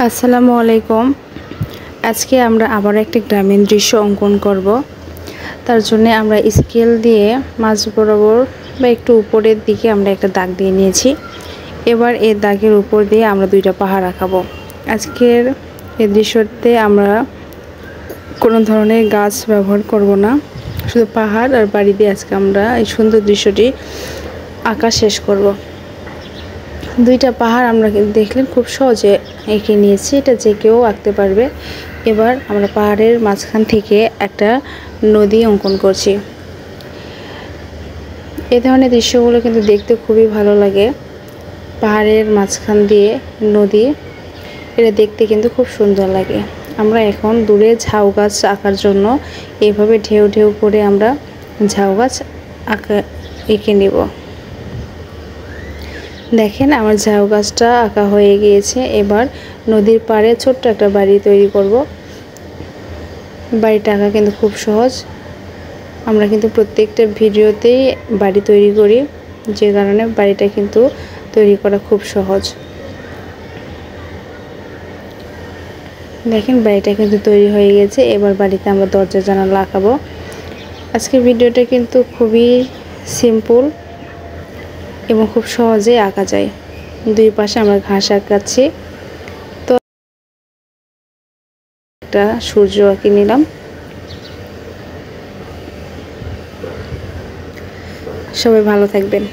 আসসালামু আলাইকুম। আজকে আমরা আবার একটি গ্রামীণ দৃশ্য অঙ্কন করব। তার জন্য আমরা স্কেল দিয়ে মাঝ বরাবর বা একটু উপরের দিকে আমরা একটা দাগ দিয়ে নিয়েছি। এবার এই দাগের উপর দিয়ে আমরা দুইটা পাহাড় আঁকাবো। আজকের এই দৃশ্যতে আমরা কোনো ধরনের গাছ ব্যবহার করব না, শুধু পাহাড় আর বাড়ি দিয়ে আজকে আমরা এই সুন্দর দৃশ্যটি আঁকা শেষ করব। দুইটা পাহাড় আমরা দেখলেন খুব সহজে এঁকে নিয়েছি, এটা যে কেউ আঁকতে পারবে। এবার আমরা পাহাড়ের মাঝখান থেকে একটা নদী অঙ্কন করছি। এই ধরনের দৃশ্যগুলো কিন্তু দেখতে খুবই ভালো লাগে। পাহাড়ের মাঝখান দিয়ে নদী, এটা দেখতে কিন্তু খুব সুন্দর লাগে। আমরা এখন দূরে ঝাউ গাছ আঁকার জন্য এইভাবে ঢেউ ঢেউ করে আমরা ঝাউ গাছ এঁকে নেব। দেখেন আমার ঝাউ গাছটা আঁকা হয়ে গিয়েছে। এবার নদীর পাড়ে ছোট্ট একটা বাড়ি তৈরি করব। বাড়িটা আঁকা কিন্তু খুব সহজ। আমরা কিন্তু প্রত্যেকটা ভিডিওতেই বাড়ি তৈরি করি, যে কারণে বাড়িটা কিন্তু তৈরি করা খুব সহজ। দেখেন বাড়িটা কিন্তু তৈরি হয়ে গেছে। এবার বাড়িতে আমরা দরজা জানালা আঁকাবো। আজকের ভিডিওটা কিন্তু খুবই সিম্পল এবং খুব সহজেই আঁকা যায়। দুই পাশে আমরা ঘাস আঁকাচ্ছি। তো একটা সূর্য আঁকে নিলাম। সবাই ভালো থাকবেন।